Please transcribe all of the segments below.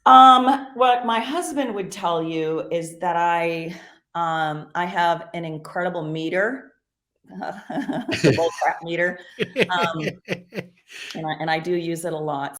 What my husband would tell you is that I have an incredible meter, the bull crap meter, um, and I do use it a lot.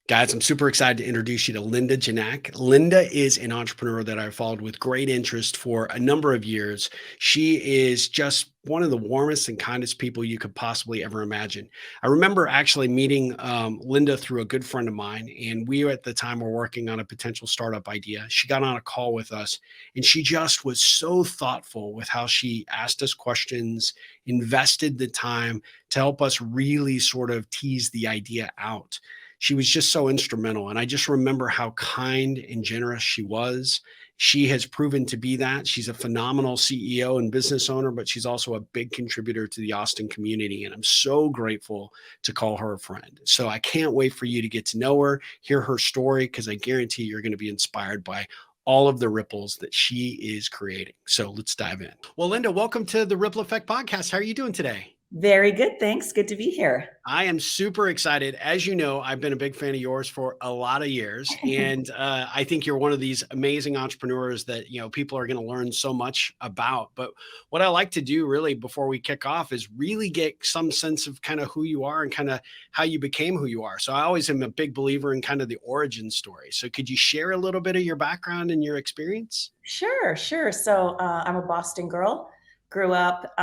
Guys, I'm super excited to introduce you to Linda Ginac. Linda is an entrepreneur that I've followed with great interest for a number of years. She is just one of the warmest and kindest people you could possibly ever imagine. I remember actually meeting Linda through a good friend of mine, and we at the time were working on a potential startup idea. She got on a call with us, and she just was so thoughtful with how she asked us questions, invested the time to help us really sort of tease the idea out. She was just so instrumental. And I just remember how kind and generous she was. She has proven to be that. She's a phenomenal CEO and business owner, but she's also a big contributor to the Austin community. And I'm so grateful to call her a friend. So I can't wait for you to get to know her, hear her story, because I guarantee you're going to be inspired by all of the ripples that she is creating. So let's dive in. Well, Linda, welcome to the Ripple Effect podcast. How are you doing today? Very good, thanks. Good to be here. I am super excited. As you know, I've been a big fan of yours for a lot of years, and I think you're one of these amazing entrepreneurs that people are going to learn so much about. But what I like to do, really, before we kick off, is really get some sense of kind of who you are and kind of how you became who you are. So I always am a big believer in kind of the origin story. So could you share a little bit of your background and your experience? Sure, sure. So I'm a Boston girl. Grew up,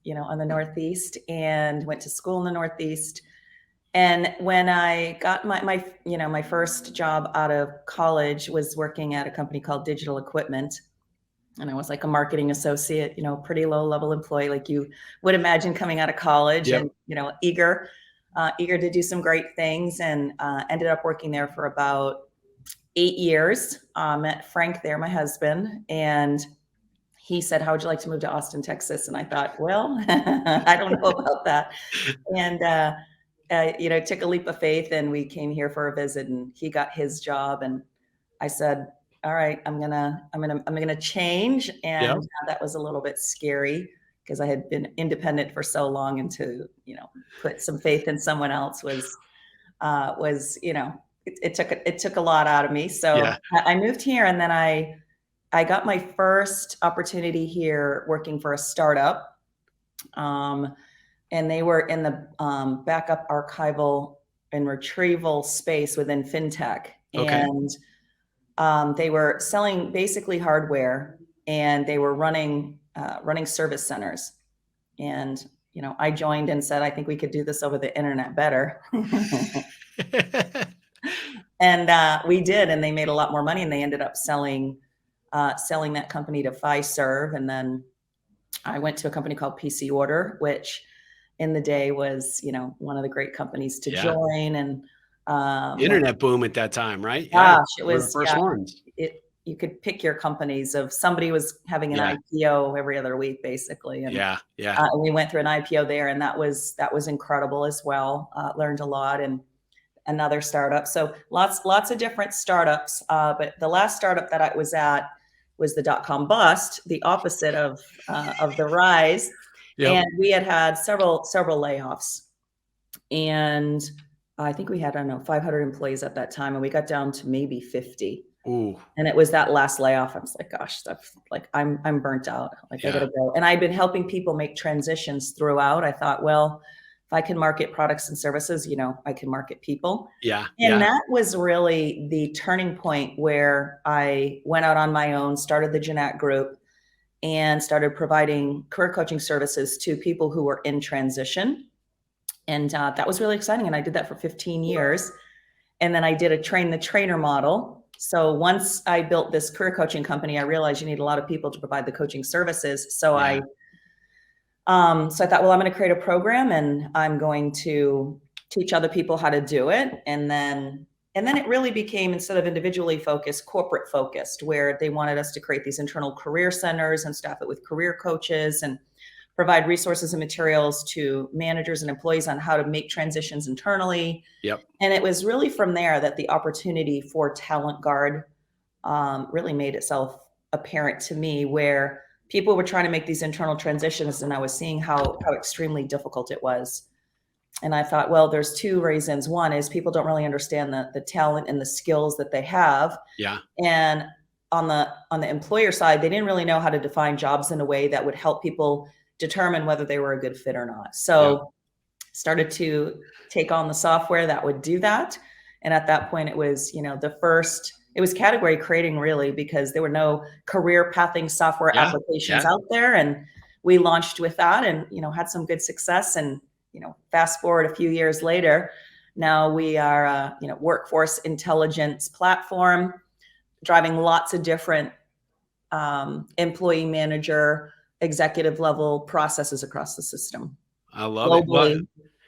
in the Northeast and went to school in the Northeast. And when I got my first job out of college was working at a company called Digital Equipment. And I was like a marketing associate, pretty low level employee, like you would imagine coming out of college Yep. and, eager to do some great things, and ended up working there for about 8 years. Met Frank there, my husband, and he said, "How would you like to move to Austin, Texas?" And I thought, well, I don't know about that. And, took a leap of faith, and we came here for a visit, and he got his job. And I said, all right, I'm gonna change. And Yep. that was a little bit scary because I had been independent for so long, and to, put some faith in someone else it took a lot out of me. So Yeah. I moved here, and then I got my first opportunity here working for a startup, and they were in the backup archival and retrieval space within fintech. Okay. And they were selling basically hardware, and they were running service centers. And I joined and said, I think we could do this over the internet better. And we did, and they made a lot more money, and they ended up selling that company to Fiserv. And then I went to a company called PC Order, which in the day was, one of the great companies to Yeah. join. And Internet boom at that time, right? Yeah. gosh, it We're the was, first yeah, ones. you could pick your companies. Of somebody was having an Yeah. IPO every other week, basically. And Yeah. Yeah. we went through an IPO there, and that was incredible as well. Learned a lot. And another startup. So lots of different startups. But the last startup that I was at was the dot-com bust, the opposite of the rise. Yep. And we had several layoffs. And I think we had, I don't know, 500 employees at that time, and we got down to maybe 50. Ooh. And it was that last layoff. I was like, gosh, stuff, like I'm burnt out. Like, I Yeah. gotta go. And I've been helping people make transitions throughout. I thought, well, if I can market products and services, I can market people. Yeah. And Yeah. that was really the turning point where I went out on my own, started the Ginac group, and started providing career coaching services to people who were in transition. And that was really exciting. And I did that for 15 years. And then I did a train the trainer model. So once I built this career coaching company, I realized you need a lot of people to provide the coaching services. So Yeah. I thought, well, I'm going to create a program, and I'm going to teach other people how to do it. And then it really became, instead of individually focused, corporate focused, where they wanted us to create these internal career centers and staff it with career coaches, and provide resources and materials to managers and employees on how to make transitions internally. Yep. And it was really from there that the opportunity for TalentGuard really made itself apparent to me, where people were trying to make these internal transitions, and I was seeing how extremely difficult it was. And I thought, well, there's two reasons. One is people don't really understand the talent and the skills that they have. Yeah. And on the employer side, they didn't really know how to define jobs in a way that would help people determine whether they were a good fit or not. So started to take on the software that would do that. And at that point, it was, it was category creating really, because there were no career pathing software applications out there. And we launched with that and, had some good success. And, fast forward a few years later, now we are a, workforce intelligence platform, driving lots of different employee manager, executive level processes across the system. I love it. Well,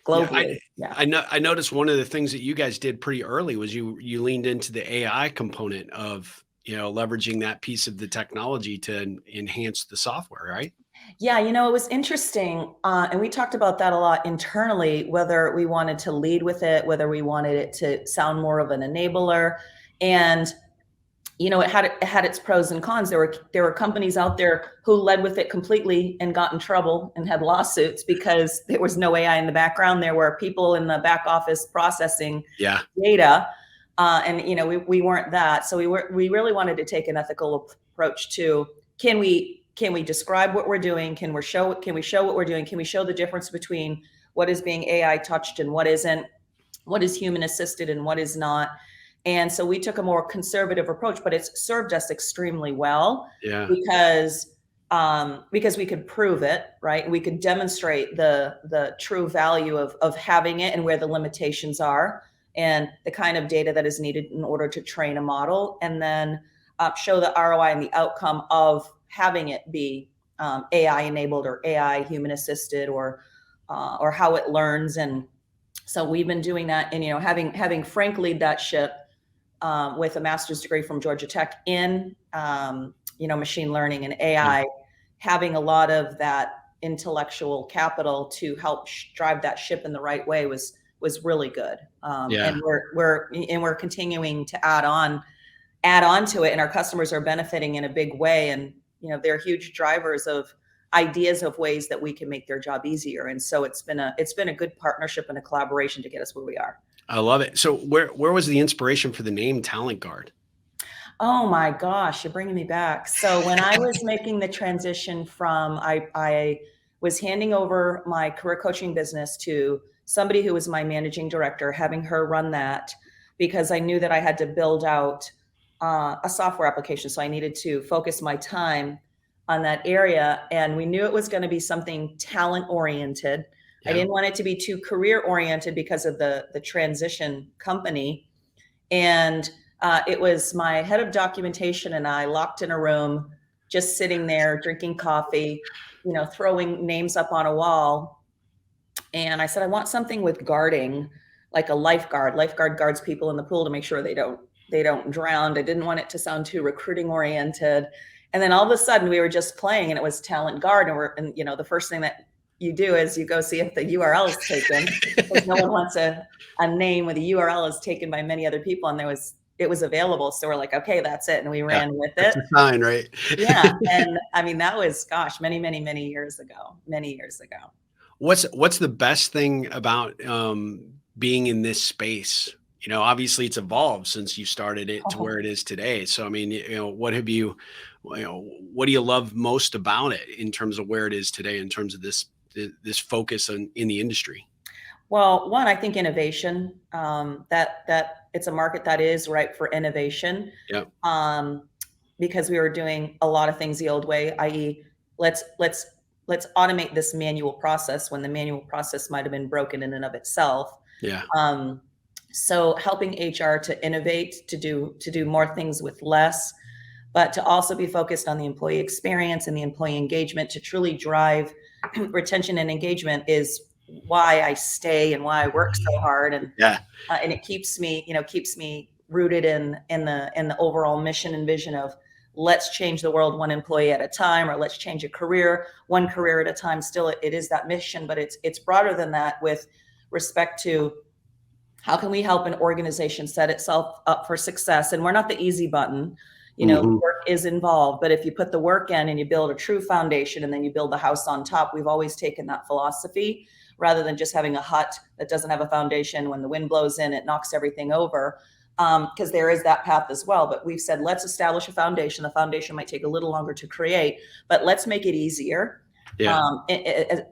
Globally. I noticed one of the things that you guys did pretty early was you leaned into the AI component of, leveraging that piece of the technology to enhance the software, right? Yeah, it was interesting. And we talked about that a lot internally, whether we wanted to lead with it, whether we wanted it to sound more of an enabler. And it had its pros and cons. There were companies out there who led with it completely and got in trouble and had lawsuits because there was no AI in the background. There were people in the back office processing data, and we weren't that. So we really wanted to take an ethical approach to can we describe what we're doing? Can we show what we're doing? Can we show the difference between what is being AI touched and what isn't? What is human assisted and what is not? And so we took a more conservative approach, but it's served us extremely well because we could prove it, right? We could demonstrate the true value of having it and where the limitations are and the kind of data that is needed in order to train a model, and then show the ROI and the outcome of having it be AI enabled or AI human assisted or how it learns. And so we've been doing that, and having Frank lead that ship. With a master's degree from Georgia Tech in, machine learning and AI, having a lot of that intellectual capital to help drive that ship in the right way was really good. And we're continuing to add on to it, and our customers are benefiting in a big way. And they're huge drivers of ideas of ways that we can make their job easier. And so it's been a good partnership and a collaboration to get us where we are. I love it. So where was the inspiration for the name TalentGuard? Oh my gosh, you're bringing me back. So when I was making the transition from, I was handing over my career coaching business to somebody who was my managing director, having her run that because I knew that I had to build out a software application. So I needed to focus my time on that area. And we knew it was going to be something talent oriented. I didn't want it to be too career oriented because of the transition company. And it was my head of documentation and I locked in a room, just sitting there drinking coffee, throwing names up on a wall. And I said, I want something with guarding, like a lifeguard. Lifeguard guards people in the pool to make sure they don't drown. I didn't want it to sound too recruiting oriented. And then all of a sudden we were just playing and it was TalentGuard. And the first thing that you do is you go see if the URL is taken, because no one wants a name where the URL is taken by many other people. And it was available. So we're like, okay, that's it. And we ran with it. That's a sign, right? Yeah. And I mean, that was, many, many, many years ago, What's the best thing about being in this space? Obviously it's evolved since you started it to where it is today. So, I mean, what do you love most about it in terms of where it is today, in terms of this focus in the industry? Well, one, I think innovation, that it's a market that is ripe for innovation. Yeah. Because we were doing a lot of things the old way, i.e. let's automate this manual process when the manual process might've been broken in and of itself. Yeah. So helping HR to innovate, to do more things with less, but to also be focused on the employee experience and the employee engagement to truly drive retention and engagement is why I stay and why I work so hard. And and it keeps me rooted in the overall mission and vision of let's change the world one employee at a time, or let's change a career one career at a time. Still, it is that mission, but it's broader than that with respect to how can we help an organization set itself up for success? And we're not the easy button. Work is involved, but if you put the work in and you build a true foundation and then you build the house on top, we've always taken that philosophy. rather than just having a hut that doesn't have a foundation. When the wind blows in, it knocks everything over. Because there is that path as well. But we've said, let's establish a foundation. The foundation might take a little longer to create, but let's make it easier. Yeah.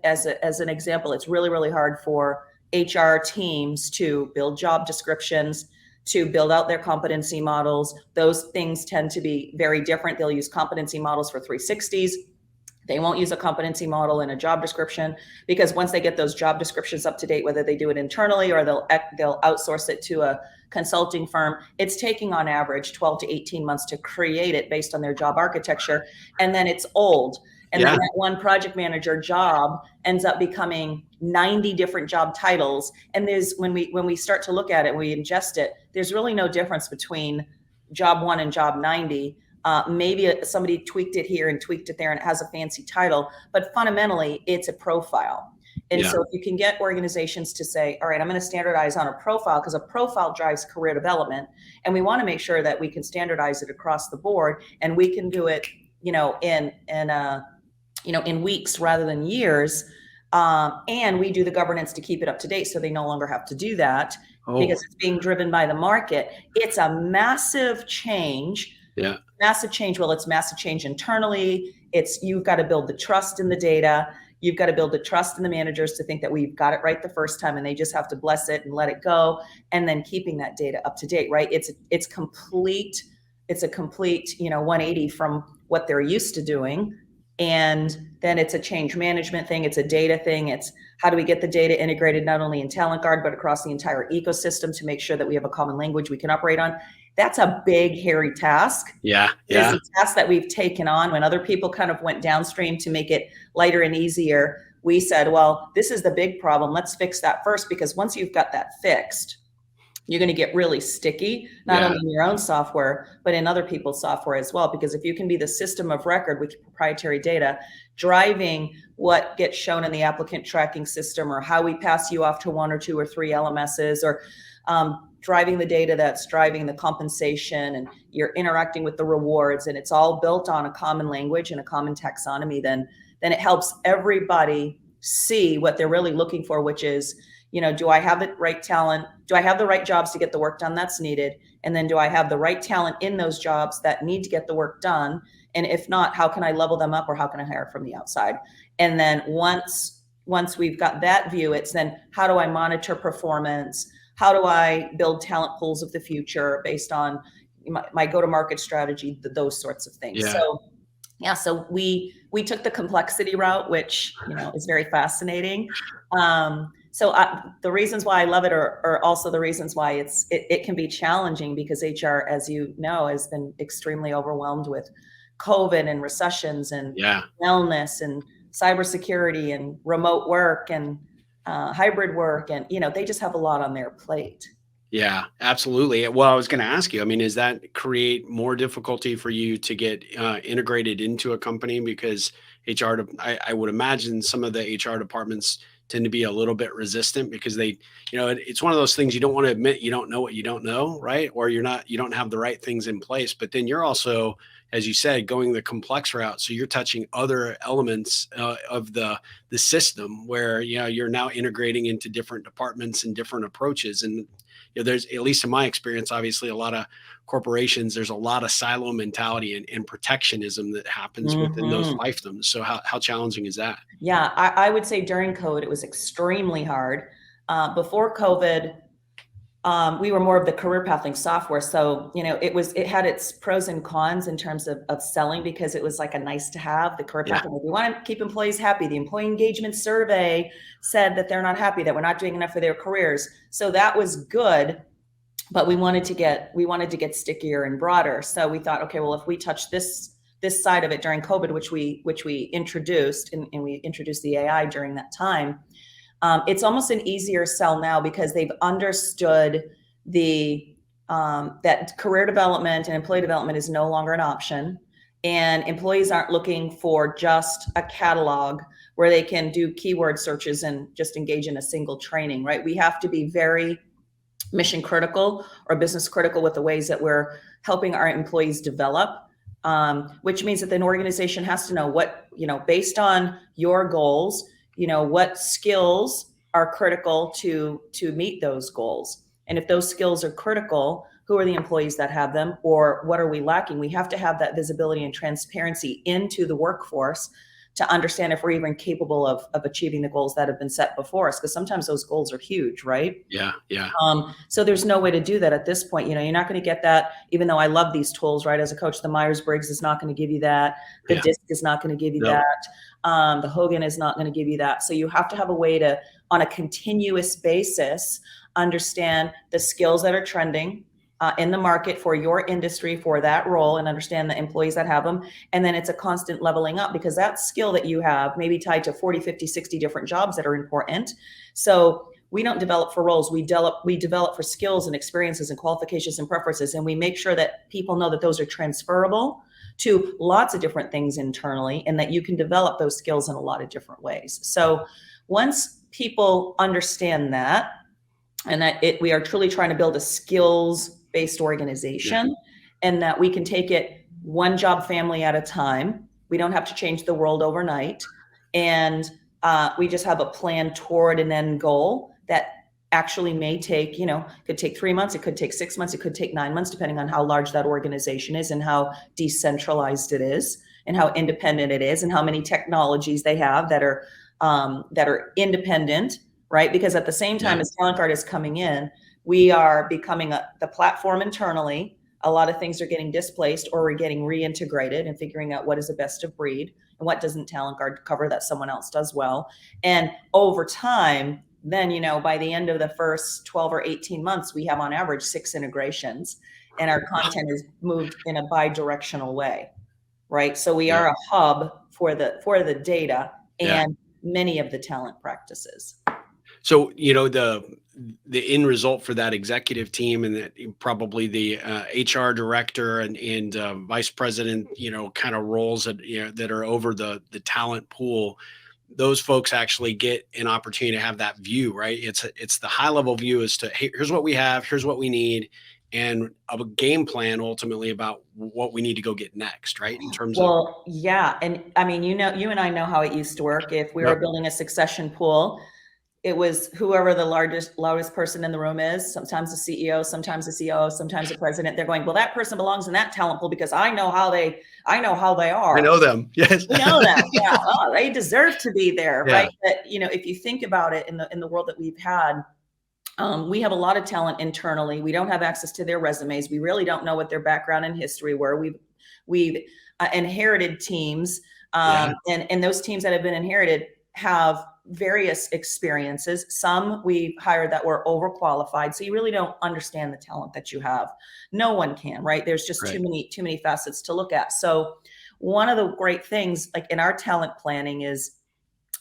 As an example, it's really, really hard for HR teams to build job descriptions, to build out their competency models. Those things tend to be very different. They'll use competency models for 360s. They won't use a competency model in a job description, because once they get those job descriptions up to date, whether they do it internally or they'll outsource it to a consulting firm, it's taking on average 12 to 18 months to create it based on their job architecture. And then it's old. And then that one project manager job ends up becoming 90 different job titles. And there's, when we start to look at it, we ingest it, there's really no difference between job 1 and job 90. Maybe somebody tweaked it here and tweaked it there and it has a fancy title, but fundamentally it's a profile. And so if you can get organizations to say, all right, I'm going to standardize on a profile, because a profile drives career development. And we want to make sure that we can standardize it across the board, and we can do it, in weeks rather than years. And we do the governance to keep it up to date, so they no longer have to do that because it's being driven by the market. It's a massive change. Yeah. Massive change. Well, it's massive change internally. You've got to build the trust in the data. You've got to build the trust in the managers to think that we've got it right the first time, and they just have to bless it and let it go. And then keeping that data up to date, right? It's complete. It's a complete, 180 from what they're used to doing. And then it's a change management thing. It's a data thing. It's how do we get the data integrated not only in TalentGuard, but across the entire ecosystem to make sure that we have a common language we can operate on. That's a big, hairy task. Yeah. It's a task that we've taken on. When other people kind of went downstream to make it lighter and easier, we said, well, this is the big problem. Let's fix that first, because once you've got that fixed, you're going to get really sticky, not only in your own software, but in other people's software as well. Because if you can be the system of record with proprietary data, driving what gets shown in the applicant tracking system, or how we pass you off to 1 or 2 or 3 LMSs, or driving the data that's driving the compensation, and you're interacting with the rewards, and it's all built on a common language and a common taxonomy, then it helps everybody see what they're really looking for, which is, do I have the right talent? Do I have the right jobs to get the work done that's needed? And then do I have the right talent in those jobs that need to get the work done? And if not, how can I level them up, or how can I hire from the outside? And then once we've got that view, it's then how do I monitor performance? How do I build talent pools of the future based on my go-to-market strategy, those sorts of things. So we took the complexity route, which is very fascinating. The reasons why I love it are also the reasons why it can be challenging, because HR, as you know, has been extremely overwhelmed with COVID and recessions and wellness and cybersecurity and remote work and hybrid work, and they just have a lot on their plate. Yeah, absolutely. Well, I was going to ask you, I mean, does that create more difficulty for you to get integrated into a company? Because I would imagine some of the HR departments tend to be a little bit resistant, because it's one of those things you don't want to admit you don't know what you don't know, right? Or you don't have the right things in place. But then you're also, as you said, going the complex route. So you're touching other elements of the system, where you're now integrating into different departments and different approaches. And there's, at least in my experience, obviously a lot of corporations, there's a lot of silo mentality and protectionism that happens within those fiefdoms. So how challenging is that? Yeah, I would say during COVID, it was extremely hard. Before COVID, we were more of the career pathing software. So, it had its pros and cons in terms of selling, because it was like a nice to have. The career pathing, we want to keep employees happy. The employee engagement survey said that they're not happy, that we're not doing enough for their careers. So that was good, but we wanted to get stickier and broader. So we thought, okay, well, if we touch this side of it during COVID, which we introduced, and we introduced the AI during that time, it's almost an easier sell now, because they've understood that career development and employee development is no longer an option, and employees aren't looking for just a catalog where they can do keyword searches and just engage in a single training, right? We have to be very mission critical or business critical with the ways that we're helping our employees develop, which means that an organization has to know what, based on your goals, what skills are critical to meet those goals. And if those skills are critical, who are the employees that have them, or what are we lacking? We have to have that visibility and transparency into the workforce to understand if we're even capable of achieving the goals that have been set before us, because sometimes those goals are huge, right? Yeah. Yeah. So there's no way to do that at this point. You know, you're not going to get that, even though I love these tools, right? As a coach, the Myers-Briggs is not going to give you that. The Yeah. DISC is not going to give you No. that. The Hogan is not going to give you that. So you have to have a way to, on a continuous basis, understand the skills that are trending in the market for your industry, for that role, and understand the employees that have them. And then it's a constant leveling up, because that skill that you have may be tied to 40, 50, 60 different jobs that are important. So we don't develop for roles. We develop for skills and experiences and qualifications and preferences. And we make sure that people know that those are transferable to lots of different things internally, and that you can develop those skills in a lot of different ways. So once people understand that, and that we are truly trying to build a skills-based organization, and that we can take it one job family at a time. We don't have to change the world overnight. And we just have a plan toward an end goal that actually may take, could take 3 months, it could take 6 months, it could take 9 months, depending on how large that organization is and how decentralized it is and how independent it is and how many technologies they have that are independent, right? Because at the same time as TalentGuard is coming in, we are becoming the platform internally. A lot of things are getting displaced, or we're getting reintegrated and figuring out what is the best of breed and what doesn't TalentGuard cover that someone else does well. And over time, then, by the end of the first 12 or 18 months, we have on average 6 integrations, and our content is moved in a bi-directional way, right? So we are a hub for the data and many of the talent practices. So, the end result for that executive team, and that probably the HR director and vice president, kind of roles that are over the talent pool, those folks actually get an opportunity to have that view, right? It's the high level view as to, hey, here's what we have, here's what we need, and a game plan ultimately about what we need to go get next, right? In terms of. Yeah. And I mean, you and I know how it used to work. If we were building a succession pool, it was whoever the loudest person in the room is, sometimes the CEO, sometimes the COO, sometimes the president. They're going, well, that person belongs in that talent pool because I know how they are. I know them. Yes. We know them. Yeah. Oh, they deserve to be there. Yeah. Right. But, if you think about it in the world that we've had, we have a lot of talent internally. We don't have access to their resumes. We really don't know what their background and history were. We've inherited teams, and those teams that have been inherited have various experiences. Some we've hired that were overqualified. So you really don't understand the talent that you have. No one can, right? There's just too many facets to look at. So one of the great things, like in our talent planning, is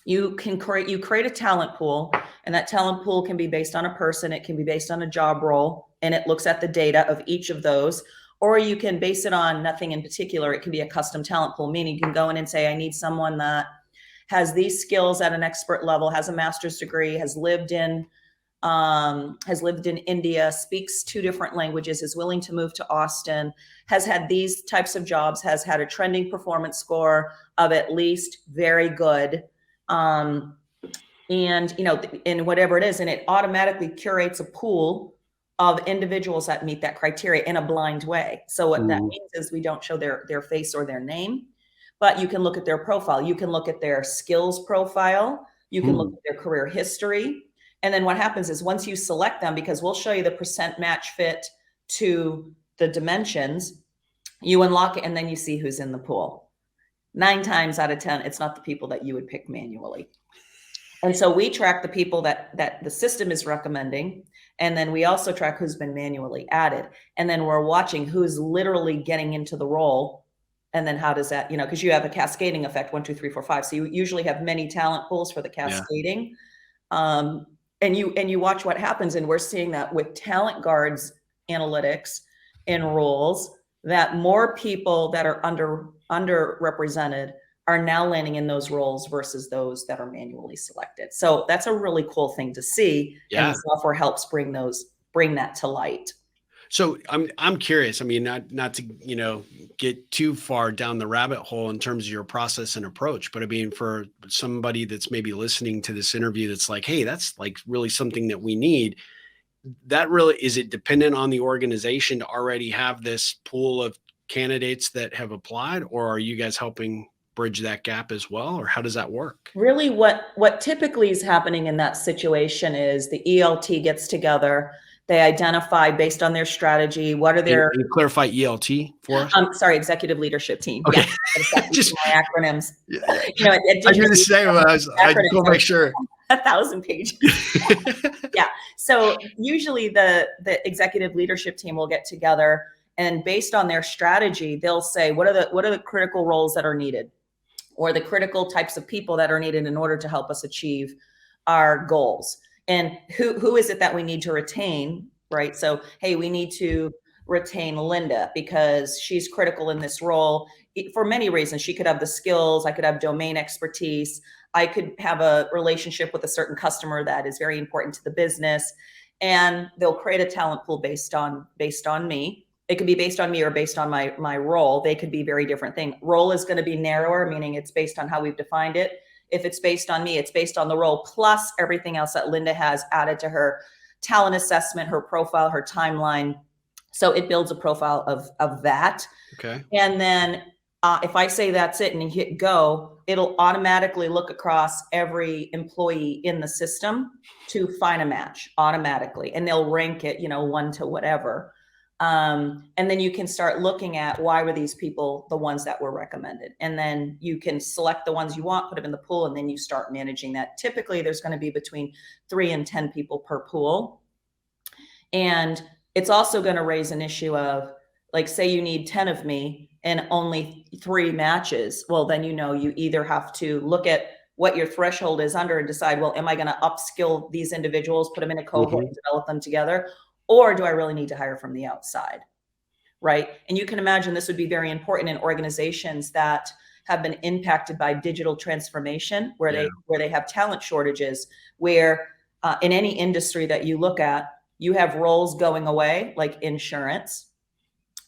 you create a talent pool, and that talent pool can be based on a person, it can be based on a job role, and it looks at the data of each of those. Or you can base it on nothing in particular. It can be a custom talent pool, meaning you can go in and say, I need someone that has these skills at an expert level, has a master's degree, has lived in India, speaks 2 different languages, is willing to move to Austin, has had these types of jobs, has had a trending performance score of at least very good, and in whatever it is, and it automatically curates a pool of individuals that meet that criteria in a blind way. So what that means is we don't show their face or their name, but you can look at their profile. You can look at their skills profile. You can look at their career history. And then what happens is once you select them, because we'll show you the percent match fit to the dimensions, you unlock it and then you see who's in the pool. 9 times out of 10, it's not the people that you would pick manually. And so we track the people that the system is recommending. And then we also track who's been manually added. And then we're watching who's literally getting into the role. And then how does that, because you have a cascading effect, 1, 2, 3, 4, 5. So you usually have many talent pools for the cascading. And you watch what happens. And we're seeing that with TalentGuard's analytics and roles, that more people that are underrepresented are now landing in those roles versus those that are manually selected. So that's a really cool thing to see. And the software helps bring that to light. So I'm curious. I mean, not to, get too far down the rabbit hole in terms of your process and approach, but I mean, for somebody that's maybe listening to this interview that's like, hey, that's like really something that we need. That really, is it dependent on the organization to already have this pool of candidates that have applied, or are you guys helping bridge that gap as well, or how does that work? Really, what typically is happening in that situation is the ELT gets together. They identify based on their strategy, what are their, Can you clarify ELT for us? sorry, executive leadership team. Okay. Yeah, Just my acronyms. yeah. At I do the same. I just want to make sure. 1,000 pages. Yeah. So usually the executive leadership team will get together, and based on their strategy, they'll say, what are the critical roles that are needed, or the critical types of people that are needed in order to help us achieve our goals. And who is it that we need to retain, right? So, hey, we need to retain Linda because she's critical in this role for many reasons. She could have the skills, I could have domain expertise, I could have a relationship with a certain customer that is very important to the business. And they'll create a talent pool based on me. It could be based on me or based on my role. They could be very different things. Role is going to be narrower, meaning it's based on how we've defined it. If it's based on me, it's based on the role plus everything else that Linda has added to her talent assessment, her profile, her timeline. So it builds a profile of that. Okay. And then if I say that's it and you hit go, it'll automatically look across every employee in the system to find a match automatically. And they'll rank it, 1 to whatever. And then you can start looking at why were these people the ones that were recommended. And then you can select the ones you want, put them in the pool, and then you start managing that. Typically, there's going to be between 3 and 10 people per pool. And it's also going to raise an issue of, like, say you need 10 of me and only 3 matches. Well, then, you either have to look at what your threshold is under and decide, well, am I going to upskill these individuals, put them in a cohort, and develop them together? Or do I really need to hire from the outside, right? And you can imagine this would be very important in organizations that have been impacted by digital transformation, where they have talent shortages, where in any industry that you look at, you have roles going away, like insurance,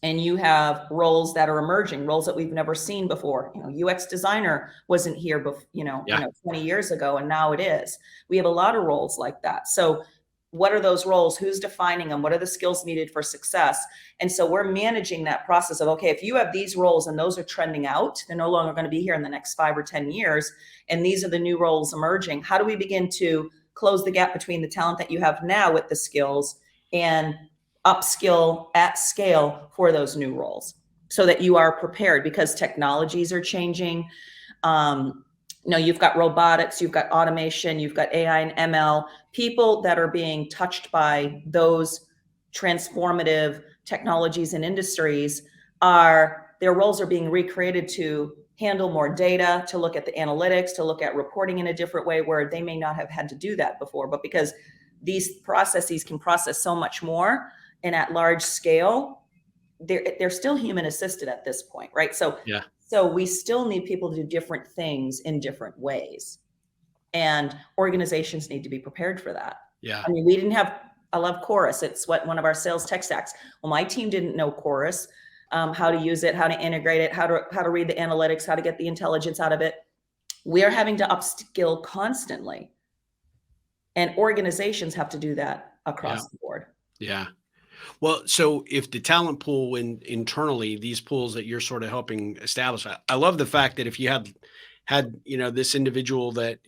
and you have roles that are emerging, roles that we've never seen before. UX designer wasn't here before, 20 years ago, and now it is. We have a lot of roles like that. So what are those roles? Who's defining them? What are the skills needed for success? And so we're managing that process of, okay, if you have these roles and those are trending out, they're no longer going to be here in the next 5 or 10 years, and these are the new roles emerging. How do we begin to close the gap between the talent that you have now with the skills and upskill at scale for those new roles so that you are prepared? Because technologies are changing. You've got robotics, you've got automation, you've got AI and ML. People that are being touched by those transformative technologies and industries, their roles are being recreated to handle more data, to look at the analytics, to look at reporting in a different way where they may not have had to do that before. But because these processes can process so much more and at large scale, they're still human assisted at this point, right? So we still need people to do different things in different ways. And organizations need to be prepared for that. Yeah. I mean, I love Chorus. It's one of our sales tech stacks. Well, my team didn't know Chorus, how to use it, how to integrate it, how to read the analytics, how to get the intelligence out of it. We are having to upskill constantly. And organizations have to do that across the board. Yeah. Well, so if the talent pool internally, these pools that you're sort of helping establish, I love the fact that if you had, this individual that,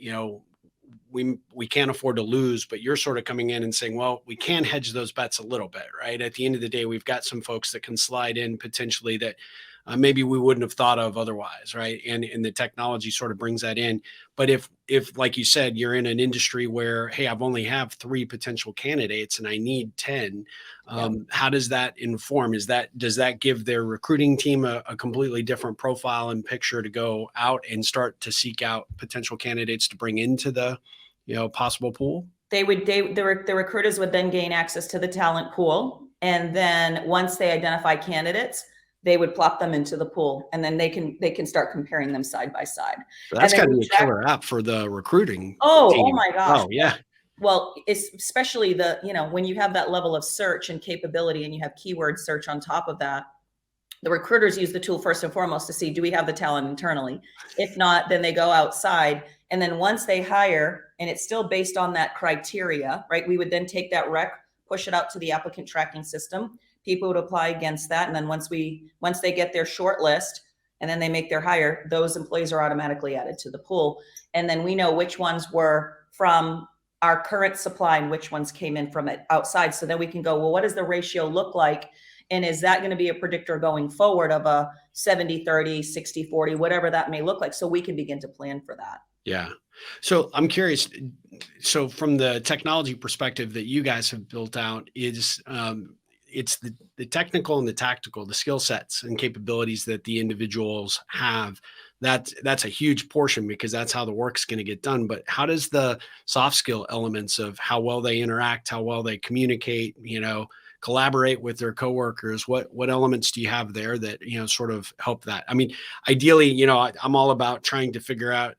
we can't afford to lose, but you're sort of coming in and saying, well, we can hedge those bets a little bit, right? At the end of the day, we've got some folks that can slide in potentially that maybe we wouldn't have thought of otherwise, right? And the technology sort of brings that in. But if like you said, you're in an industry where, hey, I've only have 3 potential candidates and I need 10, how does that inform? Does that give their recruiting team a completely different profile and picture to go out and start to seek out potential candidates to bring into the possible pool? The recruiters would then gain access to the talent pool, and then once they identify candidates, they would plop them into the pool, and then they can start comparing them side by side. So that's got to be a killer app for the recruiting team. Oh my gosh. Oh yeah. Well, it's especially when you have that level of search and capability and you have keyword search on top of that, the recruiters use the tool first and foremost to see, do we have the talent internally? If not, then they go outside. And then once they hire, and it's still based on that criteria, right? We would then take that rec, push it out to the applicant tracking system. People would apply against that. And then once they get their short list and then they make their hire, those employees are automatically added to the pool. And then we know which ones were from our current supply and which ones came in from it outside. So then we can go, well, what does the ratio look like? And is that going to be a predictor going forward of a 70-30, 60-40, whatever that may look like? So we can begin to plan for that. Yeah. So I'm curious. So from the technology perspective that you guys have built out is, it's the technical and the tactical, the skill sets and capabilities that the individuals have. That's a huge portion because that's how the work's going to get done. But how does the soft skill elements of how well they interact, how well they communicate, collaborate with their coworkers, what elements do you have there that sort of help that? I mean, ideally, I'm all about trying to figure out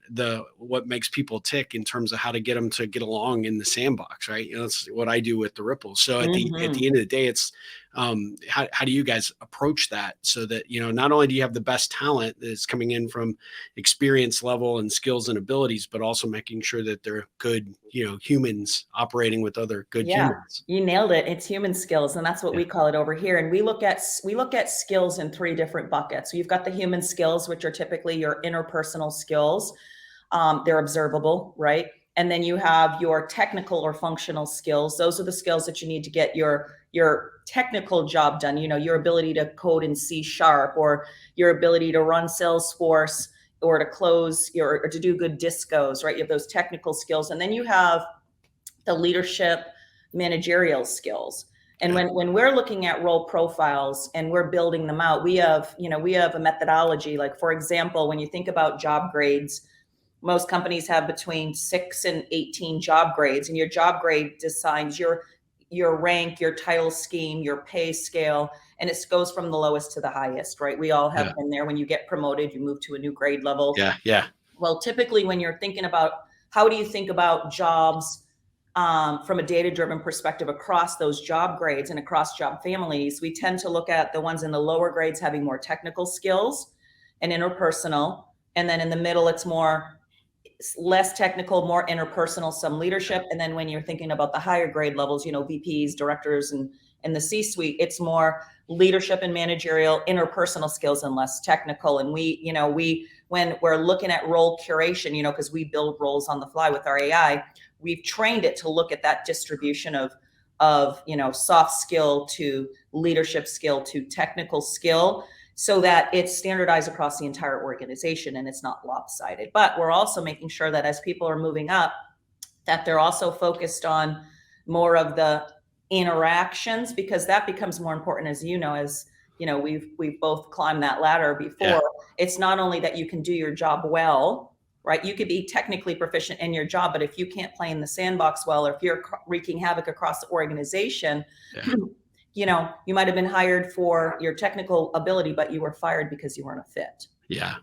what makes people tick in terms of how to get them to get along in the sandbox, right? That's what I do with the ripples. So at the end of the day, it's how do you guys approach that so that not only do you have the best talent that's coming in from experience level and skills and abilities, but also making sure that they're good humans operating with other good humans. You nailed it. It's human skills, and that's what we call it over here. And we look at skills in 3 different buckets. So you've got the human skills, which are typically your interpersonal skills. They're observable, right? And then you have your technical or functional skills. Those are the skills that you need to get your technical job done. Your ability to code in C# or your ability to run Salesforce or to close or to do good discos, right? You have those technical skills. And then you have the leadership managerial skills. And when we're looking at role profiles and we're building them out, we have a methodology. Like, for example, when you think about job grades, most companies have between 6 and 18 job grades, and your job grade defines your rank, your title scheme, your pay scale, and it goes from the lowest to the highest, right? We all have been there. When you get promoted, you move to a new grade level. Yeah. Well, typically when you're thinking about how do you think about jobs from a data-driven perspective across those job grades and across job families, we tend to look at the ones in the lower grades having more technical skills and interpersonal. And then in the middle, it's less technical, more interpersonal, some leadership. And then when you're thinking about the higher grade levels, VPs, directors, and the C-suite, it's more leadership and managerial, interpersonal skills and less technical. And when we're looking at role curation, because we build roles on the fly with our AI, we've trained it to look at that distribution of soft skill to leadership skill to technical skill, so that it's standardized across the entire organization and it's not lopsided. But we're also making sure that as people are moving up, that they're also focused on more of the interactions, because that becomes more important, as we've both climbed that ladder before. Yeah. It's not only that you can do your job well, right? You could be technically proficient in your job, but if you can't play in the sandbox well, or if you're wreaking havoc across the organization, you might have been hired for your technical ability, but you were fired because you weren't a fit. Yeah.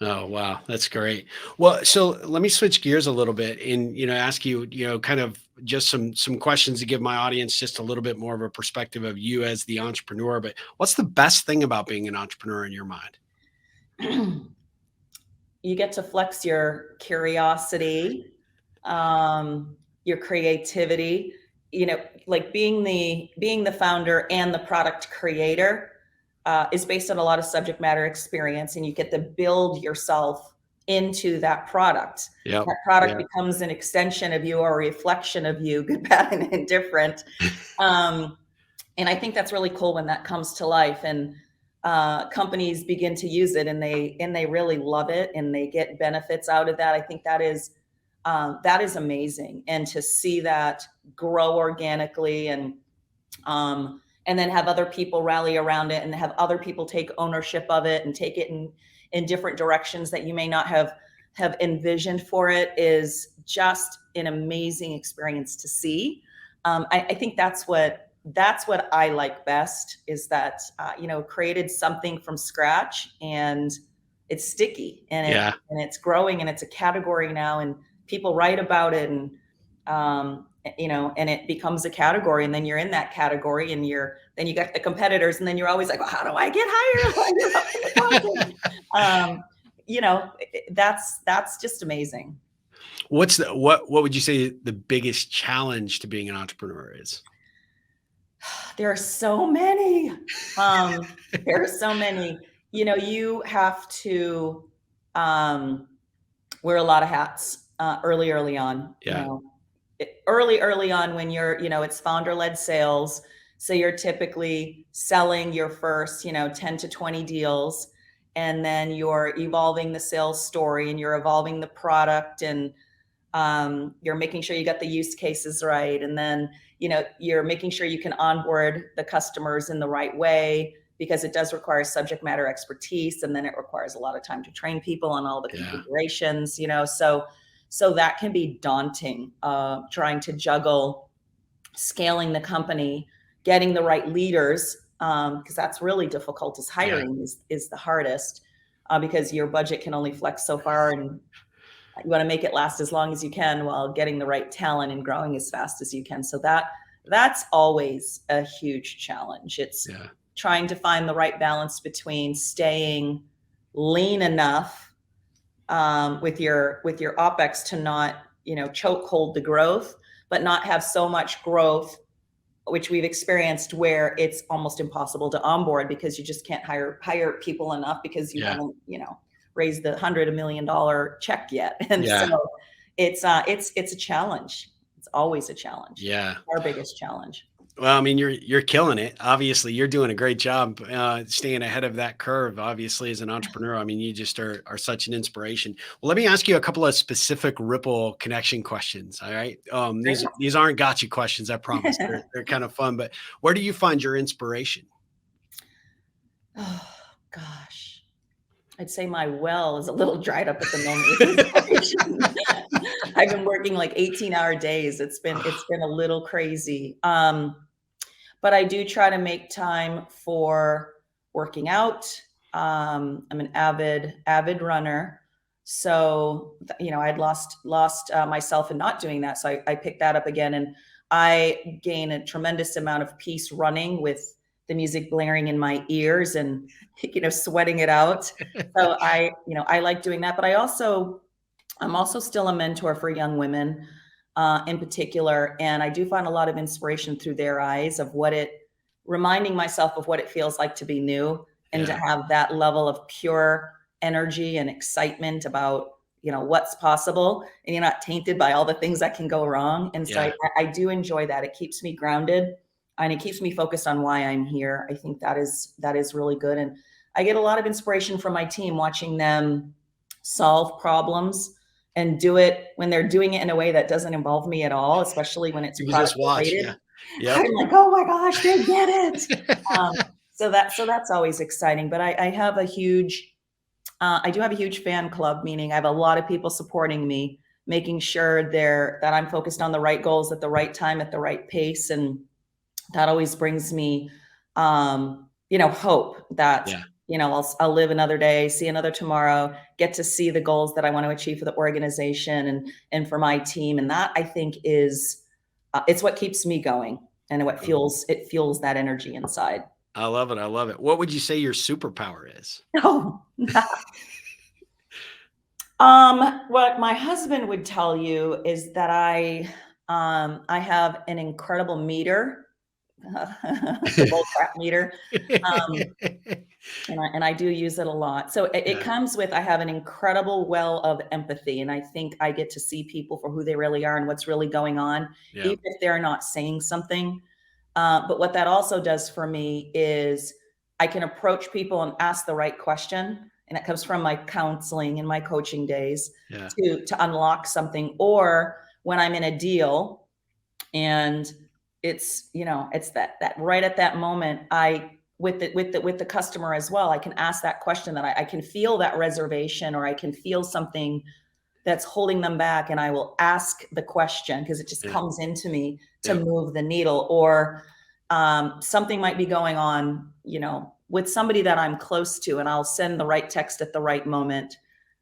Oh, wow. That's great. Well, so let me switch gears a little bit and, ask you, kind of just some questions to give my audience just a little bit more of a perspective of you as the entrepreneur. But what's the best thing about being an entrepreneur in your mind? You get to flex your curiosity, your creativity, like being the founder and the product creator is based on a lot of subject matter experience, and you get to build yourself into that product. Yep. That product becomes an extension of you or a reflection of you, good, bad, and indifferent. And I think that's really cool when that comes to life, and companies begin to use it, and they really love it, and they get benefits out of that. I think that is amazing. And to see that grow organically and then have other people rally around it and have other people take ownership of it and take it in different directions that you may not have envisioned for it is just an amazing experience to see. I think that's what I like best, is that, created something from scratch, and it's sticky and it's growing, and it's a category now, and people write about it, and and it becomes a category, and then you're in that category, and then you got the competitors, and then you're always like, well, how do I get higher? How do I get up in the conference? That's just amazing. What would you say the biggest challenge to being an entrepreneur is? There are so many. There are so many. You have to wear a lot of hats early on. Yeah. Early on when it's founder-led sales. So you're typically selling your first, 10 to 20 deals, and then you're evolving the sales story, and you're evolving the product, and you're making sure you got the use cases right. And then, you're making sure you can onboard the customers in the right way, because it does require subject matter expertise. And then it requires a lot of time to train people on all the configurations, so that can be daunting, trying to juggle scaling the company, getting the right leaders, because that's really difficult. Is hiring is the hardest, because your budget can only flex so far, and you want to make it last as long as you can while getting the right talent and growing as fast as you can. So that's always a huge challenge. It's trying to find the right balance between staying lean enough with your OpEx to not, choke hold the growth, but not have so much growth, which we've experienced, where it's almost impossible to onboard because you just can't hire people enough, because you haven't, raised the $100 million check yet. And so it's a challenge. It's always a challenge. Yeah. Our biggest challenge. Well, I mean, you're killing it. Obviously, you're doing a great job staying ahead of that curve. Obviously, as an entrepreneur, I mean, you just are such an inspiration. Well, let me ask you a couple of specific Ripple connection questions. All right, these aren't gotcha questions, I promise. They're kind of fun. But where do you find your inspiration? Oh gosh, I'd say my well is a little dried up at the moment. I've been working like 18-hour days. It's been a little crazy. But I do try to make time for working out. I'm an avid runner. So, I'd lost myself in not doing that. So I picked that up again, and I gain a tremendous amount of peace running with the music blaring in my ears and, sweating it out. So I like doing that, but I'm also still a mentor for young women in particular. And I do find a lot of inspiration through their eyes of reminding myself of what it feels like to be new, and to have that level of pure energy and excitement about, what's possible, and you're not tainted by all the things that can go wrong. And so I do enjoy that. It keeps me grounded, and it keeps me focused on why I'm here. I think that is really good. And I get a lot of inspiration from my team, watching them solve problems and do it when they're doing it in a way that doesn't involve me at all, especially when it's product related. I'm like, oh my gosh, they get it. So that's always exciting. But I have a huge, I do have a huge fan club, meaning I have a lot of people supporting me, making sure that I'm focused on the right goals at the right time, at the right pace. And that always brings me, hope that, I'll live another day, see another tomorrow, get to see the goals that I want to achieve for the organization and for my team. And that, I think, is, it's what keeps me going, and what fuels that energy inside. I love it. I love it. What would you say your superpower is? Oh, what my husband would tell you is that I have an incredible meter, the bull crap meter, and I do use it a lot. So it comes with, I have an incredible well of empathy, and I think I get to see people for who they really are and what's really going on, even if they're not saying something. But what that also does for me is I can approach people and ask the right question. And it comes from my counseling and my coaching days to unlock something. Or when I'm in a deal and it's that right at that moment, with the customer as well, I can ask that question, that I can feel that reservation, or I can feel something that's holding them back, and I will ask the question because it just comes into me to move the needle. Or something might be going on, with somebody that I'm close to, and I'll send the right text at the right moment,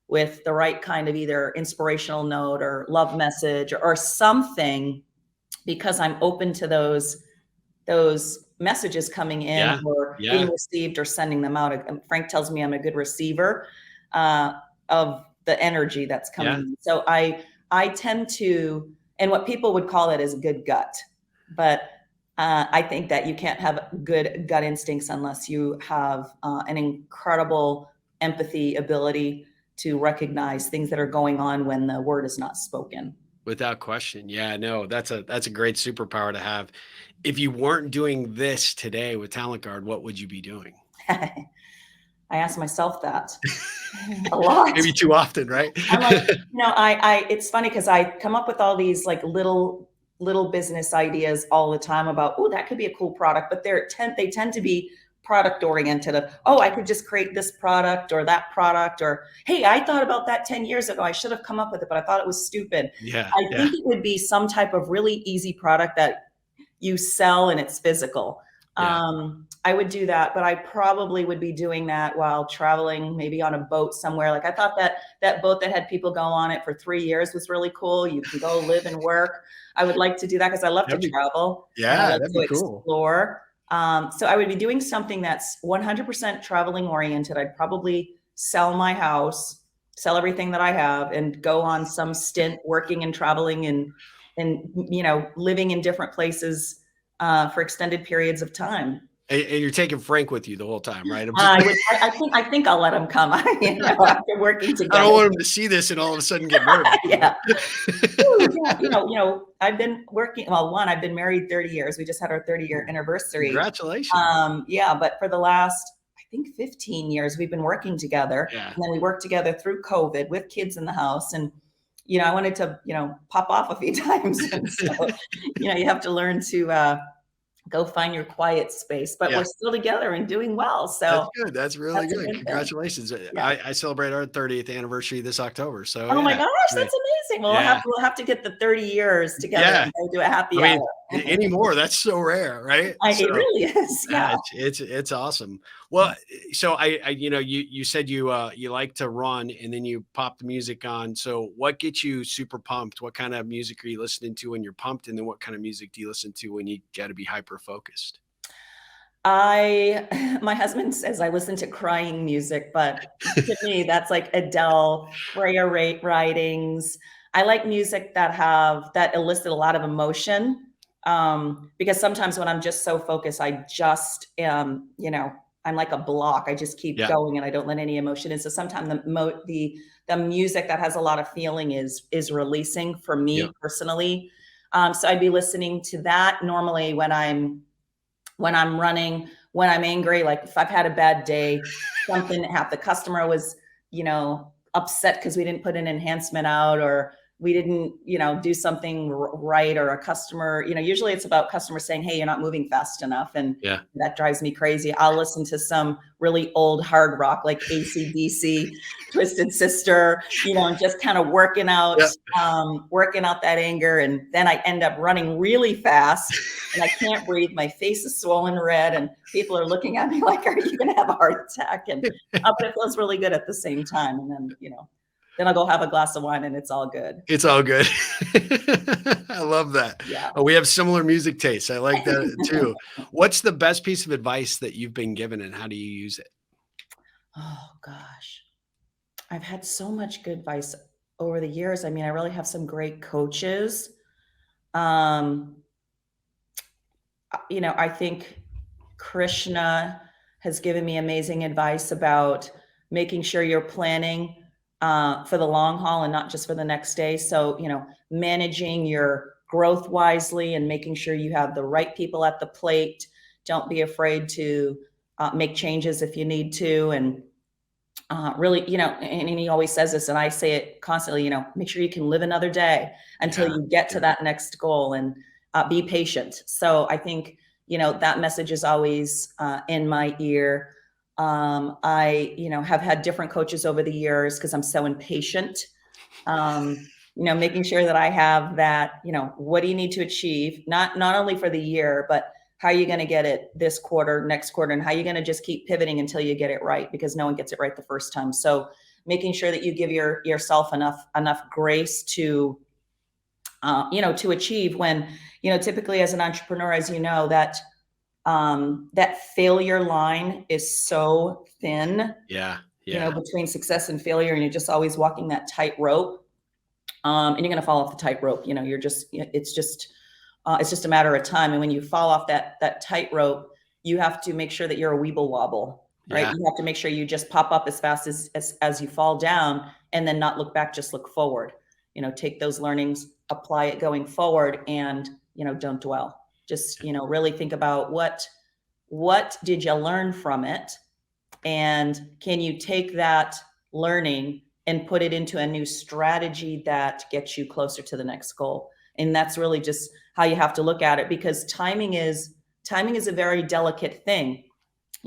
with the right kind of either inspirational note or love message or something, because I'm open to those messages coming in Yeah. or being Yeah. received or sending them out. Frank tells me I'm a good receiver of the energy that's coming Yeah. in. So I tend to, and what people would call it is a good gut, but I think that you can't have good gut instincts unless you have an incredible empathy ability to recognize things that are going on when the word is not spoken. Without question. Yeah, no, that's a great superpower to have. If you weren't doing this today with TalentGuard, what would you be doing? I ask myself that a lot. Maybe too often, right? I'm like, it's funny because I come up with all these like little business ideas all the time about, oh, that could be a cool product, but they tend to be product oriented of, oh, I could just create this product or that product, or, hey, I thought about that 10 years ago. I should have come up with it, but I thought it was stupid. Yeah, I yeah, think it would be some type of really easy product that you sell and it's physical. yeah. I would do that, but I probably would be doing that while traveling, maybe on a boat somewhere. Like I thought that boat that had people go on it for 3 years was really cool. You can go live and work. I would like to do that because I love to That'd be travel and I yeah, like that'd to be cool. explore. So I would be doing something that's 100% traveling oriented. I'd probably sell my house, sell everything that I have, and go on some stint working and traveling and living in different places for extended periods of time. And you're taking Frank with you the whole time, right? I think I'll let him come. After working I together. don't want him to see this and all of a sudden get nervous. Yeah. Ooh, yeah. I've been working. Well, I've been married 30 years. We just had our 30-year anniversary. Congratulations. Yeah, but for the last, I think 15 years, we've been working together. Yeah. And then we worked together through COVID with kids in the house. And, I wanted to, pop off a few times. And so, you have to learn to go find your quiet space, but Yeah. we're still together and doing well. That's So good. That's really that's a good. good thing. Congratulations. Yeah. I celebrate our 30th anniversary this October. So Oh my yeah. gosh, Great. that's amazing. Well, Yeah. we'll have to get the 30 years together Yeah. and go do a happy I mean, hour. anymore, that's so rare, right? It So really is. yeah, Yeah. it's awesome. Well, so you said you like to run and then you pop the music on. So what gets you super pumped? What kind of music are you listening to when you're pumped? And then what kind of music do you listen to when you got to be hyper focused? My husband says I listen to crying music, but to me, that's like Adele, prayer rate writings. I like music that elicit a lot of emotion. Because sometimes when I'm just so focused, I just I'm like a block. I just keep Yeah. going and I don't let any emotion in. So sometimes the music that has a lot of feeling is releasing for me Yeah. personally. So I'd be listening to that normally when I'm running, when I'm angry, like if I've had a bad day, something happened, the customer was, upset because we didn't put an enhancement out or we didn't, do something right, or a customer, usually it's about customers saying, hey, you're not moving fast enough. And Yeah. that drives me crazy. I'll listen to some really old hard rock like AC/DC, Twisted Sister, and just kind of working out that anger. And then I end up running really fast and I can't breathe. My face is swollen red and people are looking at me like, are you going to have a heart attack? And but it feels really good at the same time. And then, then I'll go have a glass of wine and it's all good. It's all good. I love that. Yeah. We have similar music tastes. I like that too. What's the best piece of advice that you've been given and how do you use it? Oh gosh. I've had so much good advice over the years. I mean, I really have some great coaches. I think Krishna has given me amazing advice about making sure you're planning for the long haul and not just for the next day. So, managing your growth wisely and making sure you have the right people at the plate. Don't be afraid to make changes if you need to. And really, and he always says this, and I say it constantly, make sure you can live another day until you get to that next goal, and be patient. So I think, that message is always in my ear. I, have had different coaches over the years because I'm so impatient. Making sure that I have that, what do you need to achieve? Not only for the year, but how are you going to get it this quarter, next quarter, and how are you going to just keep pivoting until you get it right? Because no one gets it right the first time. So making sure that you give yourself enough grace to to achieve when, typically as an entrepreneur, as you know, that failure line is so thin, Yeah. Yeah. between success and failure, and you're just always walking that tightrope. And you're going to fall off the tightrope. It's just a matter of time. And when you fall off that tightrope, you have to make sure that you're a weeble wobble, right? Yeah. You have to make sure you just pop up as fast as you fall down, and then not look back, just look forward. Take those learnings, apply it going forward, and don't dwell. Just really think about what did you learn from it, and can you take that learning and put it into a new strategy that gets you closer to the next goal. And that's really just how you have to look at it, because timing is a very delicate thing.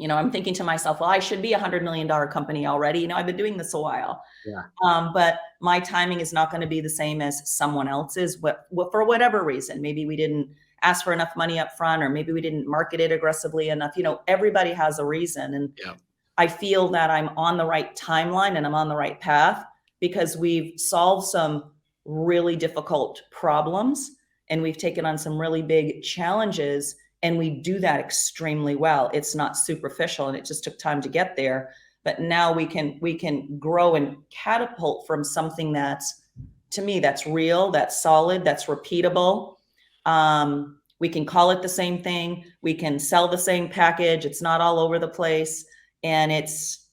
I'm thinking to myself, well, I should be $100 million company already. I've been doing this a while. Yeah. But my timing is not going to be the same as someone else's, for whatever reason. Maybe we didn't ask for enough money up front, or maybe we didn't market it aggressively enough. Everybody has a reason. And Yeah. I feel that I'm on the right timeline and I'm on the right path, because we've solved some really difficult problems and we've taken on some really big challenges, and we do that extremely well. It's not superficial, and it just took time to get there. But now we can grow and catapult from something that's, to me, that's real, that's solid, that's repeatable. We can call it the same thing. We can sell the same package. It's not all over the place. And it's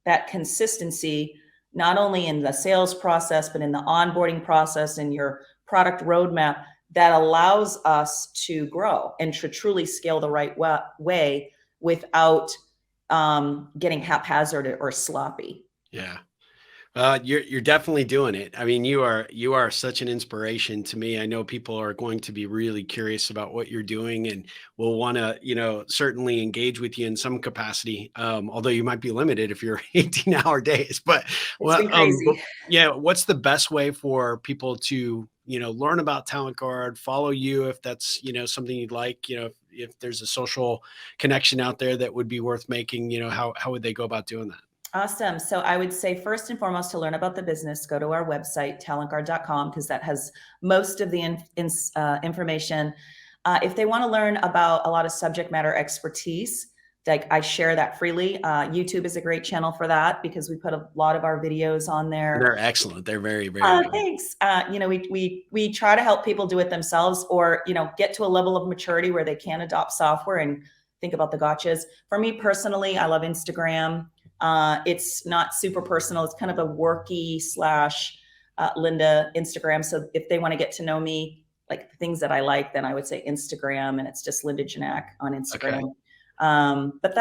that consistency, not only in the sales process, but in the onboarding process and your product roadmap, that allows us to grow and to truly scale the right way without getting haphazard or sloppy. Yeah. You're definitely doing it. I mean, you are such an inspiration to me. I know people are going to be really curious about what you're doing, and will want to, certainly engage with you in some capacity. Although you might be limited if you're 18-hour days. But It's been crazy. yeah, what's the best way for people to learn about TalentGuard, follow you if that's something you'd like? If there's a social connection out there that would be worth making, how would they go about doing that? Awesome. So I would say, first and foremost, to learn about the business, go to our website, talentguard.com, because that has most of the information. If they want to learn about a lot of subject matter expertise, like I share that freely. YouTube is a great channel for that, because we put a lot of our videos on there. They're excellent. They're very, very good. Thanks. We try to help people do it themselves, or, get to a level of maturity where they can adopt software and think about the gotchas. For me personally, I love Instagram. It's not super personal. It's kind of a worky / Linda Instagram. So if they want to get to know me, like the things that I like, then I would say Instagram, and it's just Linda Ginac on Instagram. Okay. But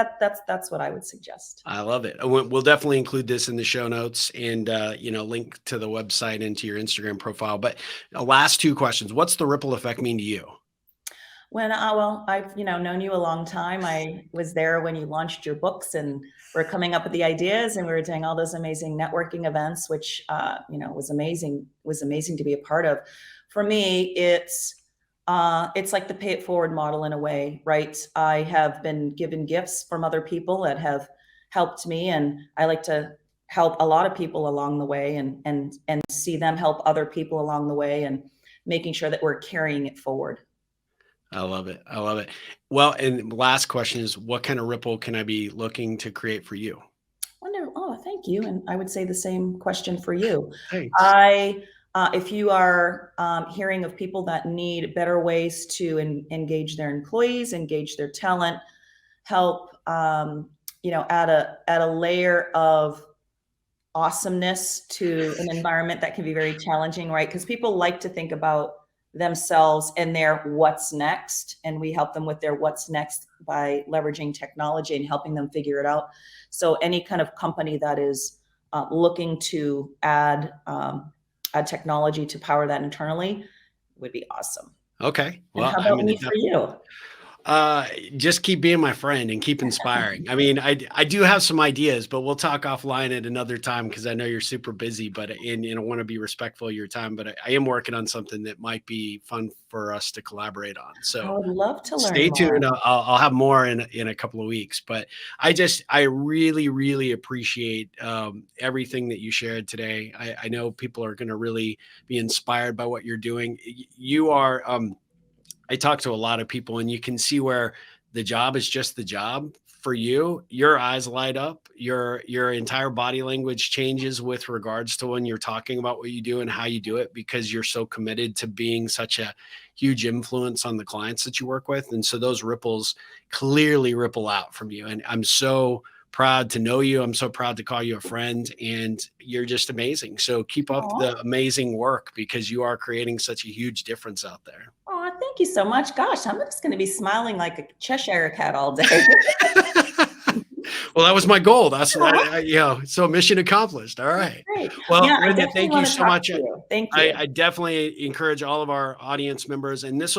that's what I would suggest. I love it. We'll definitely include this in the show notes, and link to the website and to your Instagram profile. But last two questions. What's the ripple effect mean to you? Well, I've known you a long time. I was there when you launched your books, and we're coming up with the ideas, and we were doing all those amazing networking events, which was amazing to be a part of. For me, it's like the pay it forward model in a way, right? I have been given gifts from other people that have helped me, and I like to help a lot of people along the way, and see them help other people along the way, and making sure that we're carrying it forward. I love it. I love it. Well, and last question is, what kind of ripple can I be looking to create for you? Oh, thank you. And I would say the same question for you. Thanks. If you are hearing of people that need better ways to engage their employees, engage their talent, help, add a layer of awesomeness to an environment that can be very challenging, right? Because people like to think about themselves and their what's next, and we help them with their what's next by leveraging technology and helping them figure it out. So any kind of company that is looking to add technology to power that internally would be awesome. Okay. Well, and how about me for you? Just keep being my friend and keep inspiring. I mean, I do have some ideas, but we'll talk offline at another time because I know you're super busy, but and I want to be respectful of your time, but I am working on something that might be fun for us to collaborate on. I So would love to learn stay more. tuned. I'll have more in a couple of weeks, but I really, really appreciate everything that you shared today. I know people are going to really be inspired by what you're doing. You are, I talk to a lot of people and you can see where the job is just the job. For you, your eyes light up, your entire body language changes with regards to when you're talking about what you do and how you do it, because you're so committed to being such a huge influence on the clients that you work with. And so those ripples clearly ripple out from you. And I'm so proud to know you. I'm so proud to call you a friend, and you're just amazing. So keep up Aw. the amazing work because you are creating such a huge difference out there. Oh, thank you so much. Gosh, I'm just going to be smiling like a Cheshire cat all day. Well, that was my goal. Aw, So mission accomplished. All right. great. Well, Yeah, I Linda, definitely thank you want to so talk much. to you. Thank you. I definitely encourage all of our audience members, and this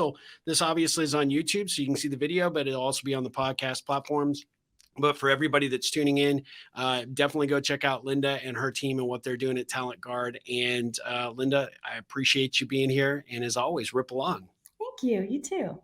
obviously is on YouTube, so you can see the video, but it'll also be on the podcast platforms. But for everybody that's tuning in, definitely go check out Linda and her team and what they're doing at TalentGuard. And Linda, I appreciate you being here. And as always, ripple on. Thank you. You too.